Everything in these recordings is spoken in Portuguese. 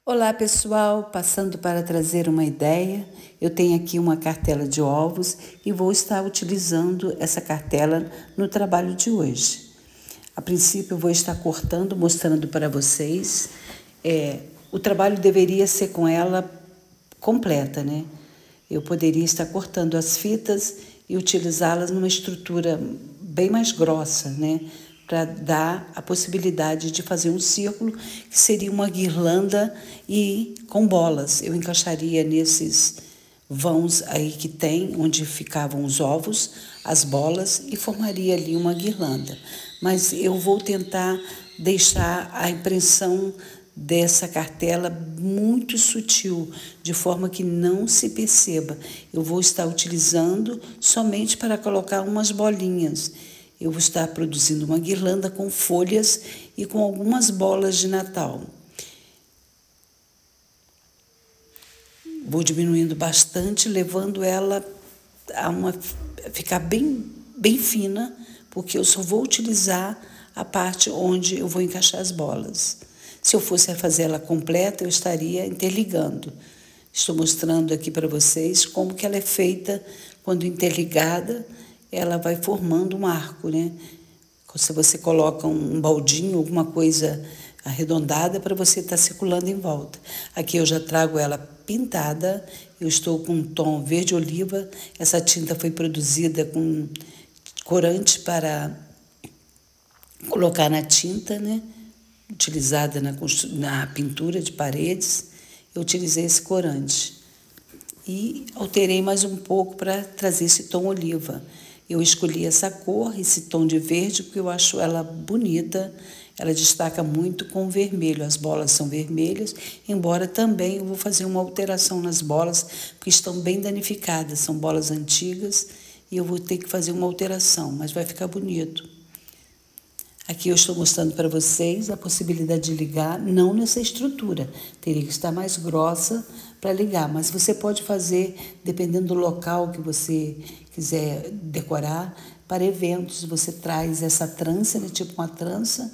Olá pessoal, passando para trazer uma ideia, eu tenho aqui uma cartela de ovos e vou estar utilizando essa cartela no trabalho de hoje. A princípio eu vou estar cortando, mostrando para vocês, o trabalho deveria ser com ela completa, né? Eu poderia estar cortando as fitas e utilizá-las numa estrutura bem mais grossa, né? Para dar a possibilidade de fazer um círculo que seria uma guirlanda e com bolas. Eu encaixaria nesses vãos aí que tem, onde ficavam os ovos, as bolas e formaria ali uma guirlanda. Mas eu vou tentar deixar a impressão dessa cartela muito sutil, de forma que não se perceba. Eu vou estar utilizando somente para colocar umas bolinhas. Eu vou estar produzindo uma guirlanda com folhas e com algumas bolas de Natal. Vou diminuindo bastante, levando ela a ficar bem fina, porque eu só vou utilizar a parte onde eu vou encaixar as bolas. Se eu fosse fazer ela completa, eu estaria interligando. Estou mostrando aqui para vocês como que ela é feita quando interligada. Ela vai formando um arco, né? Se você coloca um baldinho, alguma coisa arredondada para você estar circulando em volta. Aqui eu já trago ela pintada, eu estou com um tom verde oliva. Essa tinta foi produzida com corante para colocar na tinta, né? Utilizada na pintura de paredes. Eu utilizei esse corante e alterei mais um pouco para trazer esse tom oliva. Eu escolhi essa cor, esse tom de verde, porque eu acho ela bonita. Ela destaca muito com o vermelho. As bolas são vermelhas, embora também eu vou fazer uma alteração nas bolas, porque estão bem danificadas. São bolas antigas e eu vou ter que fazer uma alteração, mas vai ficar bonito. Aqui eu estou mostrando para vocês a possibilidade de ligar, não nessa estrutura. Teria que estar mais grossa para ligar, mas você pode fazer, dependendo do local que você quiser decorar, para eventos. Você traz essa trança, né, tipo uma trança,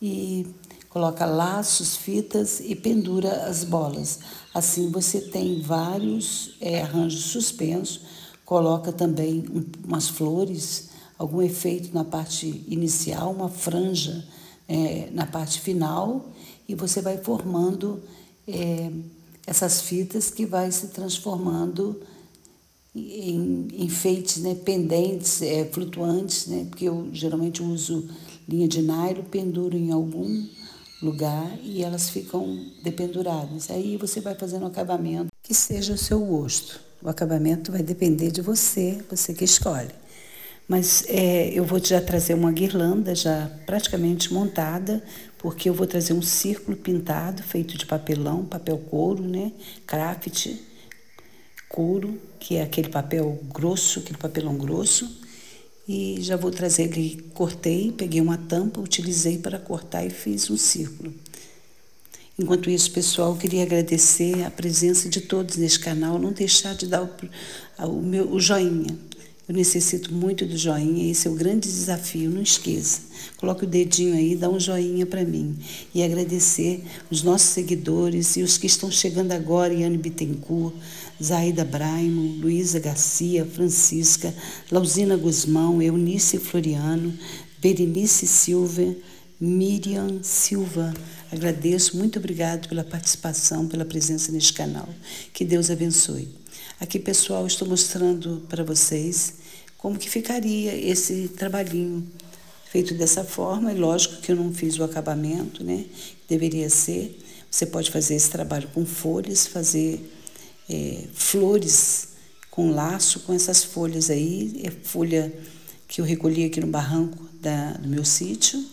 e coloca laços, fitas e pendura as bolas. Assim você tem vários arranjos suspensos, coloca também umas flores, algum efeito na parte inicial, uma franja na parte final, e você vai formando essas fitas que vai se transformando em enfeites, né, pendentes, flutuantes, né, porque eu geralmente uso linha de nylon, penduro em algum lugar e elas ficam dependuradas. Aí você vai fazendo o acabamento que seja o seu gosto. O acabamento vai depender de você, você que escolhe. Mas eu vou já trazer uma guirlanda já praticamente montada, porque eu vou trazer um círculo pintado, feito de papelão, papel couro, né? Craft, couro, que é aquele papel grosso, aquele papelão grosso. E já vou trazer ele, cortei, peguei uma tampa, utilizei para cortar e fiz um círculo. Enquanto isso, pessoal, eu queria agradecer a presença de todos neste canal, não deixar de dar o joinha. Eu necessito muito do joinha, esse é o grande desafio, não esqueça. Coloque o dedinho aí, dá um joinha para mim. E agradecer os nossos seguidores e os que estão chegando agora, Iane Bittencourt, Zaida Braimo, Luísa Garcia, Francisca, Lausina Guzmão, Eunice Floriano, Berenice Silva, Miriam Silva. Agradeço, muito obrigado pela participação, pela presença neste canal. Que Deus abençoe. Aqui, pessoal, estou mostrando para vocês como que ficaria esse trabalhinho feito dessa forma. E lógico que eu não fiz o acabamento, né? Deveria ser. Você pode fazer esse trabalho com folhas, fazer flores com laço, com essas folhas aí. É folha que eu recolhi aqui no barranco do meu sítio.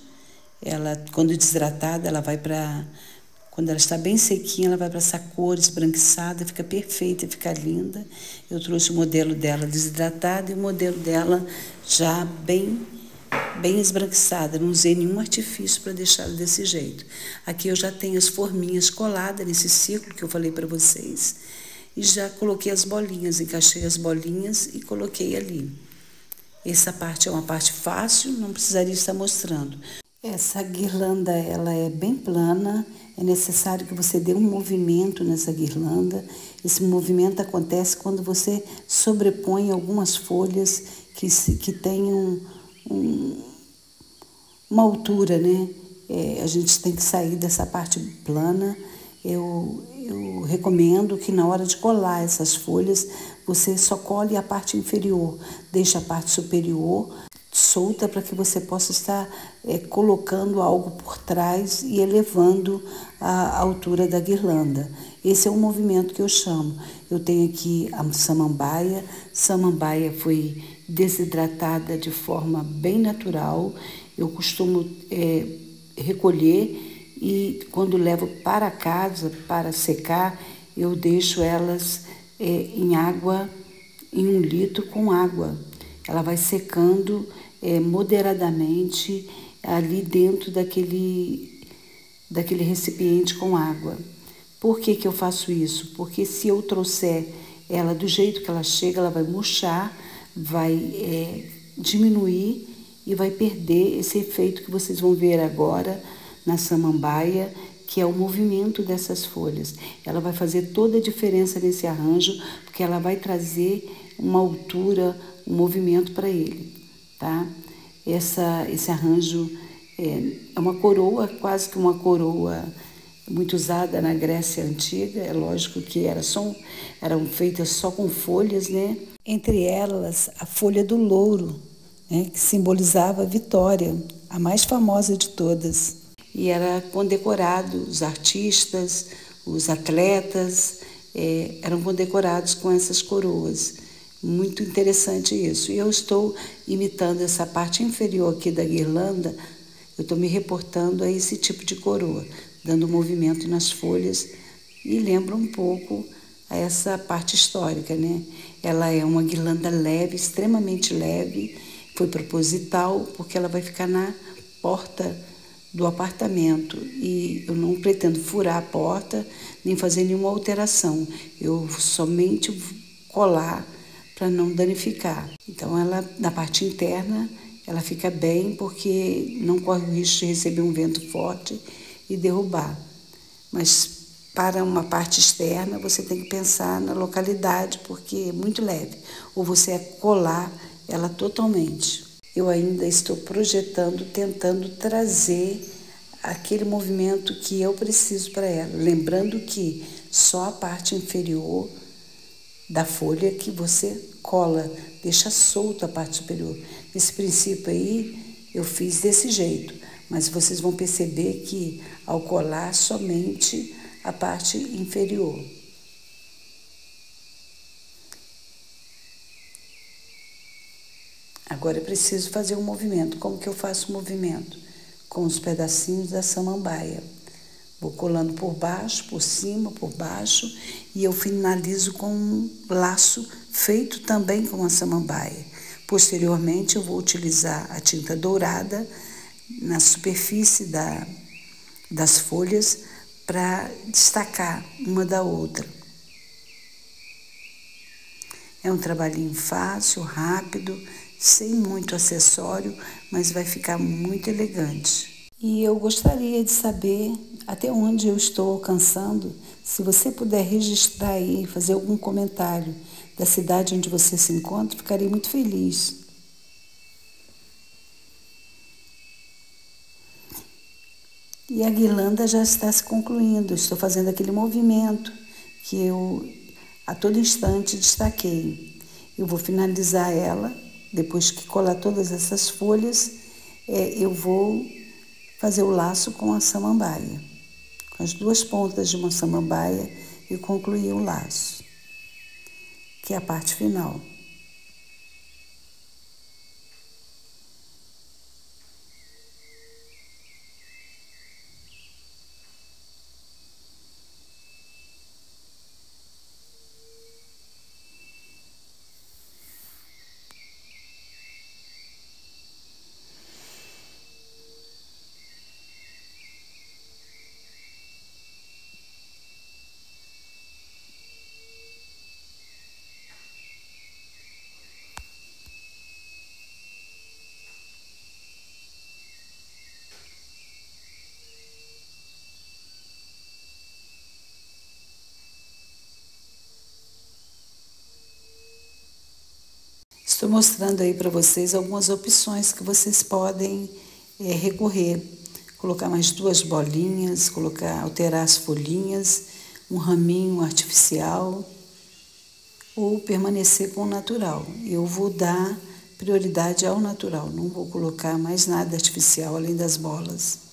Ela, quando desidratada, ela vai para... Quando ela está bem sequinha, ela vai para essa cor esbranquiçada, fica perfeita, fica linda. Eu trouxe o modelo dela desidratado e o modelo dela já bem esbranquiçada. Não usei nenhum artifício para deixá-la desse jeito. Aqui eu já tenho as forminhas coladas nesse círculo que eu falei para vocês. E já coloquei as bolinhas, encaixei as bolinhas e coloquei ali. Essa parte é uma parte fácil, não precisaria estar mostrando. Essa guirlanda, ela é bem plana, é necessário que você dê um movimento nessa guirlanda. Esse movimento acontece quando você sobrepõe algumas folhas que tenham uma altura, né? A gente tem que sair dessa parte plana. Eu recomendo que na hora de colar essas folhas, você só cole a parte inferior, deixa a parte superior solta para que você possa estar colocando algo por trás e elevando a altura da guirlanda. Esse é o movimento que eu chamo. Eu tenho aqui a samambaia. Samambaia foi desidratada de forma bem natural. Eu costumo recolher e quando levo para casa para secar, eu deixo elas em água, em 1 litro com água. Ela vai secando moderadamente ali dentro daquele recipiente com água. Por que eu faço isso? Porque se eu trouxer ela do jeito que ela chega, ela vai murchar, vai diminuir e vai perder esse efeito que vocês vão ver agora na samambaia, que é o movimento dessas folhas. Ela vai fazer toda a diferença nesse arranjo, porque ela vai trazer uma altura, um movimento para ele, tá? Esse arranjo é uma coroa, quase que uma coroa muito usada na Grécia Antiga. É lógico que eram feitas só com folhas, né? Entre elas, a folha do louro, né? Que simbolizava a vitória, a mais famosa de todas. E era condecorado, os artistas, os atletas eram condecorados com essas coroas. Muito interessante isso. E eu estou imitando essa parte inferior aqui da guirlanda, eu estou me reportando a esse tipo de coroa, dando movimento nas folhas e lembra um pouco a essa parte histórica, né? Ela é uma guirlanda leve, extremamente leve, foi proposital, porque ela vai ficar na porta do apartamento e eu não pretendo furar a porta nem fazer nenhuma alteração. Eu somente colar para não danificar. Então ela na parte interna ela fica bem porque não corre o risco de receber um vento forte e derrubar. Mas para uma parte externa você tem que pensar na localidade porque é muito leve. Ou você colar ela totalmente. Eu ainda estou projetando, tentando trazer aquele movimento que eu preciso para ela. Lembrando que só a parte inferior da folha que você cola, deixa solta a parte superior. Nesse princípio aí, eu fiz desse jeito, mas vocês vão perceber que ao colar somente a parte inferior. Agora eu preciso fazer um movimento. Como que eu faço o movimento? Com os pedacinhos da samambaia. Vou colando por baixo, por cima, por baixo e eu finalizo com um laço feito também com a samambaia. Posteriormente eu vou utilizar a tinta dourada na superfície das folhas para destacar uma da outra. É um trabalhinho fácil, rápido, sem muito acessório, mas vai ficar muito elegante. E eu gostaria de saber até onde eu estou alcançando. Se você puder registrar aí, fazer algum comentário da cidade onde você se encontra, ficarei muito feliz. E a guirlanda já está se concluindo. Estou fazendo aquele movimento que eu a todo instante destaquei. Eu vou finalizar ela, depois que colar todas essas folhas, eu vou fazer o laço com a samambaia. Com as duas pontas de uma samambaia e concluir o laço, que é a parte final. Estou mostrando aí para vocês algumas opções que vocês podem recorrer. Colocar mais 2 bolinhas, alterar as folhinhas, um raminho artificial ou permanecer com o natural. Eu vou dar prioridade ao natural, não vou colocar mais nada artificial além das bolas.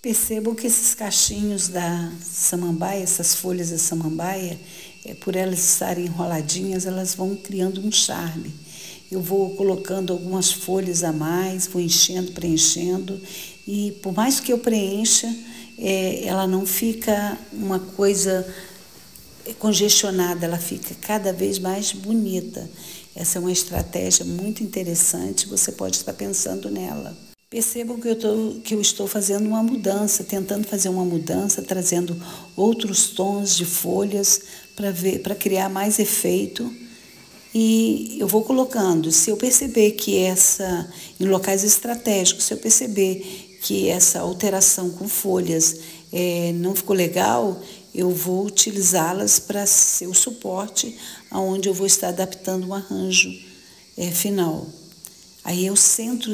Percebam que esses cachinhos da samambaia, essas folhas da samambaia, por elas estarem enroladinhas, elas vão criando um charme. Eu vou colocando algumas folhas a mais, vou enchendo, preenchendo, e por mais que eu preencha, ela não fica uma coisa congestionada, ela fica cada vez mais bonita. Essa é uma estratégia muito interessante, você pode estar pensando nela. Percebam que eu estou fazendo uma mudança, tentando fazer uma mudança, trazendo outros tons de folhas para criar mais efeito. E eu vou colocando, se eu perceber que em locais estratégicos, se eu perceber que essa alteração com folhas não ficou legal, eu vou utilizá-las para ser o suporte aonde eu vou estar adaptando um arranjo final. Aí é o centro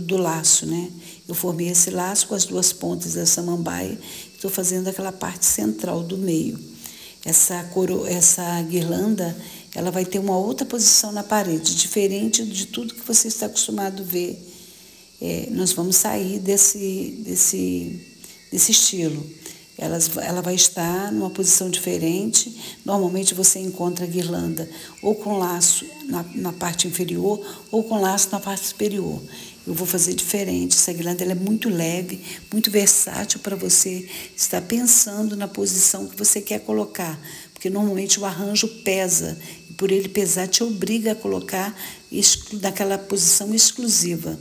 do laço, né? Eu formei esse laço com as 2 pontas da samambaia, estou fazendo aquela parte central do meio. Essa guirlanda, ela vai ter uma outra posição na parede, diferente de tudo que você está acostumado a ver. Nós vamos sair desse estilo. Ela vai estar numa posição diferente. Normalmente você encontra a guirlanda ou com laço na parte inferior ou com laço na parte superior. Eu vou fazer diferente. Essa guirlanda ela é muito leve, muito versátil para você estar pensando na posição que você quer colocar. Porque normalmente o arranjo pesa, e por ele pesar te obriga a colocar naquela posição exclusiva,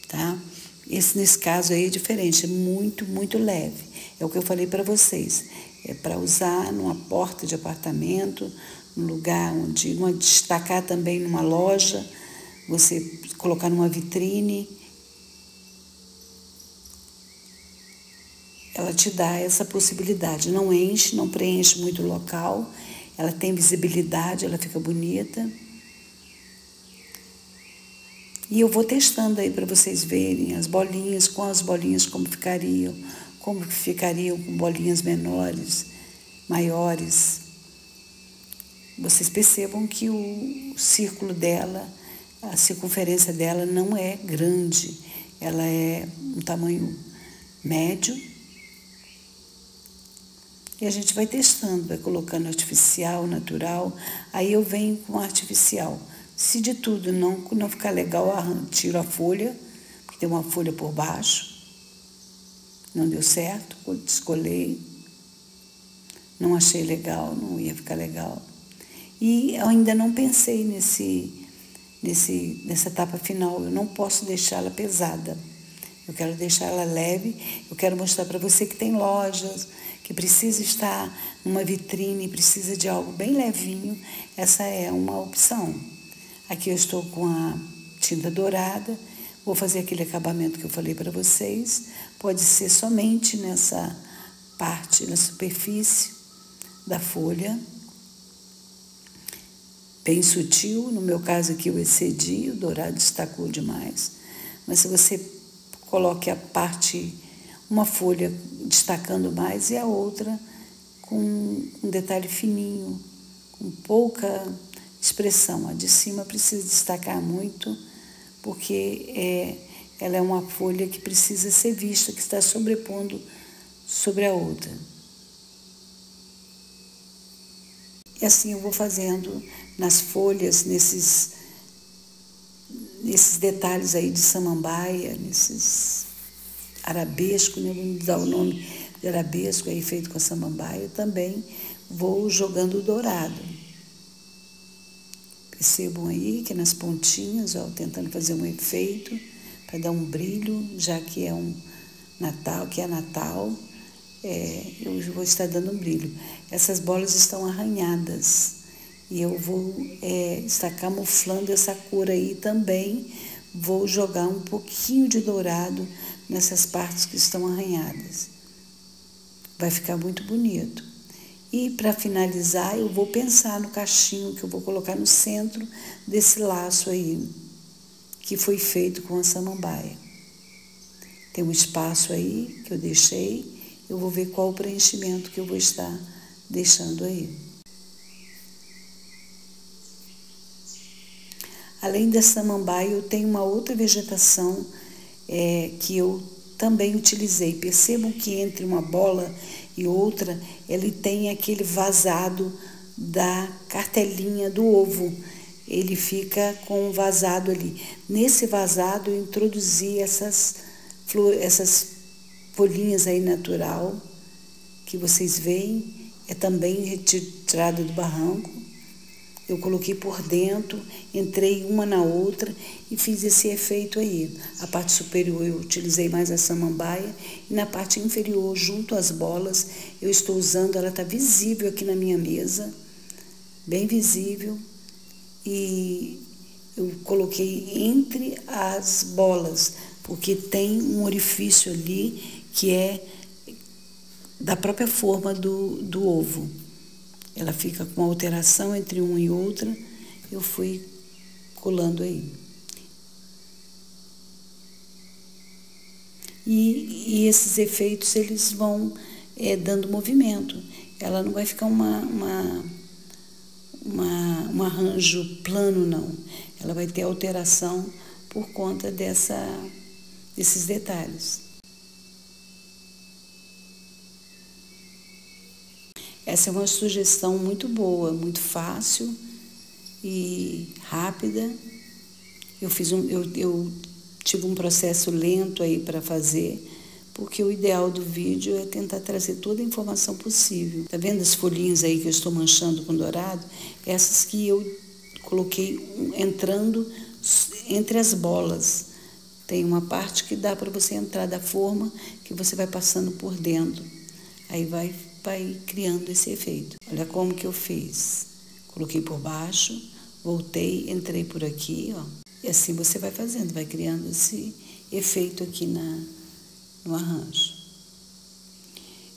tá? Nesse caso aí é diferente, é muito, muito leve. É o que eu falei para vocês. É para usar numa porta de apartamento, num lugar onde destacar também numa loja, você colocar numa vitrine. Ela te dá essa possibilidade. Não enche, não preenche muito o local. Ela tem visibilidade, ela fica bonita. E eu vou testando aí para vocês verem as bolinhas, com as bolinhas como ficariam com bolinhas menores, maiores. Vocês percebam que o círculo dela, a circunferência dela não é grande, ela é um tamanho médio. E a gente vai testando, vai colocando artificial, natural, aí eu venho com artificial. Se de tudo não ficar legal, eu tiro a folha, porque tem uma folha por baixo. Não deu certo, descolei, não achei legal, não ia ficar legal. E eu ainda não pensei nessa etapa final, eu não posso deixá-la pesada. Eu quero deixá-la leve, eu quero mostrar para você que tem lojas, que precisa estar numa vitrine, precisa de algo bem levinho, essa é uma opção. Aqui eu estou com a tinta dourada, vou fazer aquele acabamento que eu falei para vocês. Pode ser somente nessa parte, na superfície da folha, bem sutil. No meu caso aqui eu excedi, o dourado destacou demais. mas se você coloque a parte, uma folha destacando mais e a outra com um detalhe fininho, com pouca expressão. A de cima precisa destacar muito, porque ela é uma folha que precisa ser vista, que está sobrepondo sobre a outra. E assim eu vou fazendo nas folhas, nesses detalhes aí de samambaia, nesses arabesco, né? Vamos dar o nome de arabesco aí feito com a samambaia. Eu também vou jogando o dourado. Percebam aí que nas pontinhas, ó, tentando fazer um efeito para dar um brilho, já que é um Natal, eu vou estar dando um brilho. Essas bolas estão arranhadas e eu vou estar camuflando essa cor aí também. Vou jogar um pouquinho de dourado nessas partes que estão arranhadas. Vai ficar muito bonito. E para finalizar, eu vou pensar no cachinho que eu vou colocar no centro desse laço aí, que foi feito com a samambaia. Tem um espaço aí que eu deixei, eu vou ver qual o preenchimento que eu vou estar deixando aí. Além da samambaia, eu tenho uma outra vegetação que eu também utilizei. Percebam que entre uma bola e outra, ele tem aquele vazado da cartelinha do ovo. Ele fica com um vazado ali. Nesse vazado, eu introduzi essas folhinhas aí natural, que vocês veem, é também retirada do barranco. Eu coloquei por dentro, entrei uma na outra e fiz esse efeito aí. A parte superior eu utilizei mais a samambaia e na parte inferior, junto às bolas, eu estou usando, ela está visível aqui na minha mesa, bem visível, e eu coloquei entre as bolas, porque tem um orifício ali que é da própria forma do ovo. Ela fica com uma alteração entre uma e outra, eu fui colando aí. E esses efeitos, eles vão dando movimento. Ela não vai ficar um arranjo plano, não. Ela vai ter alteração por conta desses detalhes. Essa é uma sugestão muito boa, muito fácil e rápida. Eu tive um processo lento aí para fazer, porque o ideal do vídeo é tentar trazer toda a informação possível. Tá vendo as folhinhas aí que eu estou manchando com dourado? Essas que eu coloquei entrando entre as bolas. Tem uma parte que dá para você entrar da forma que você vai passando por dentro. Aí vai criando esse efeito. Olha como que eu fiz. Coloquei por baixo, voltei, entrei por aqui, ó. E assim você vai fazendo, vai criando esse efeito aqui no arranjo.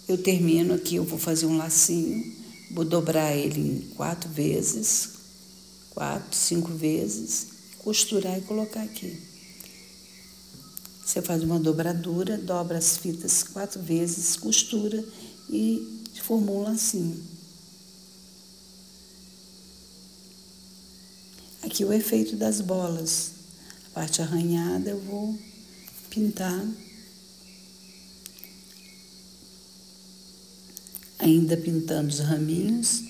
Eu termino aqui, eu vou fazer um lacinho, vou dobrar ele em 4 vezes, 4, 5 vezes, costurar e colocar aqui. Você faz uma dobradura, dobra as fitas 4 vezes, costura e formou um lacinho. Aqui o efeito das bolas. A parte arranhada eu vou pintar. Ainda pintando os raminhos.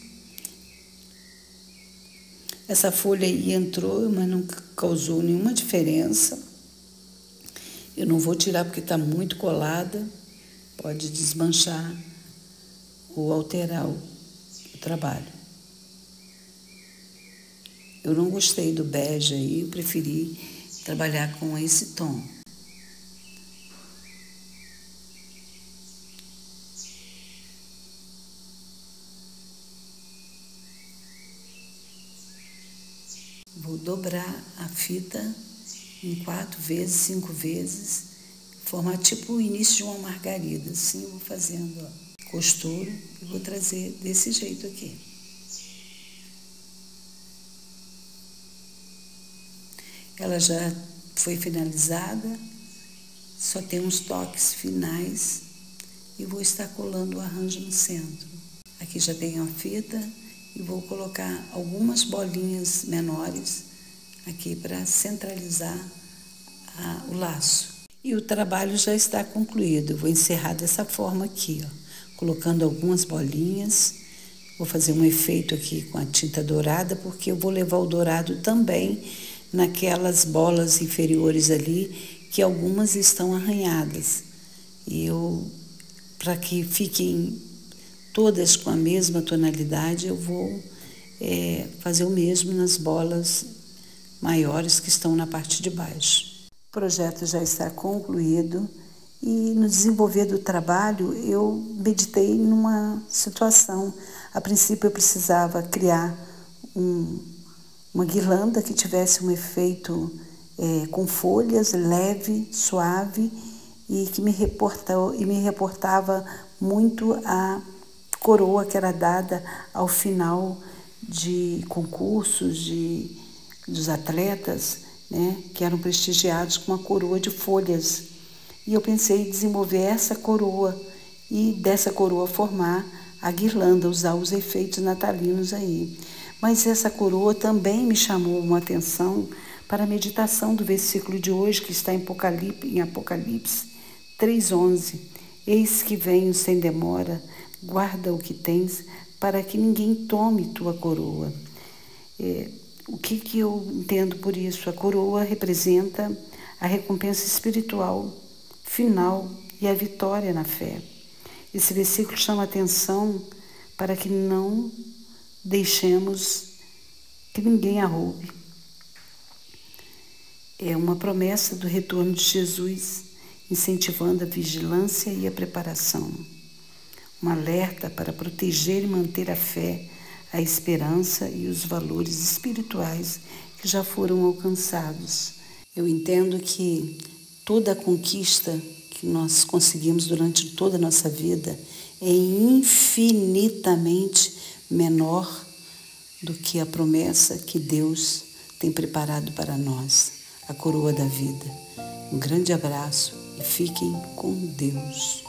Essa folha aí entrou, mas não causou nenhuma diferença. Eu não vou tirar porque está muito colada. Pode desmanchar ou alterar o trabalho. Eu não gostei do bege aí, eu preferi trabalhar com esse tom. Vou dobrar a fita em 4 vezes, 5 vezes, formar tipo o início de uma margarida. Assim eu vou fazendo, ó. Costuro e vou trazer desse jeito aqui. Ela já foi finalizada, só tem uns toques finais e vou estar colando o arranjo no centro. Aqui já tem a fita e vou colocar algumas bolinhas menores aqui para centralizar o laço. E o trabalho já está concluído. Eu vou encerrar dessa forma aqui, ó, colocando algumas bolinhas. Vou fazer um efeito aqui com a tinta dourada, porque eu vou levar o dourado também naquelas bolas inferiores ali, que algumas estão arranhadas. E para que fiquem todas com a mesma tonalidade, eu vou fazer o mesmo nas bolas maiores que estão na parte de baixo. O projeto já está concluído e no desenvolver do trabalho eu meditei numa situação. A princípio eu precisava criar uma guirlanda que tivesse um efeito com folhas, leve, suave e que me reportava muito a coroa que era dada ao final de concursos dos atletas, né, que eram prestigiados com uma coroa de folhas. E eu pensei em desenvolver essa coroa e dessa coroa formar a guirlanda, usar os efeitos natalinos aí. Mas essa coroa também me chamou uma atenção para a meditação do versículo de hoje, que está em Apocalipse 3:11. Eis que venho sem demora, guarda o que tens, para que ninguém tome tua coroa. O que eu entendo por isso? A coroa representa a recompensa espiritual final e a vitória na fé. Esse versículo chama a atenção para que não deixemos que ninguém a roube. É uma promessa do retorno de Jesus, incentivando a vigilância e a preparação. Um alerta para proteger e manter a fé, a esperança e os valores espirituais que já foram alcançados. Eu entendo que toda a conquista que nós conseguimos durante toda a nossa vida é infinitamente menor do que a promessa que Deus tem preparado para nós, a coroa da vida. Um grande abraço e fiquem com Deus.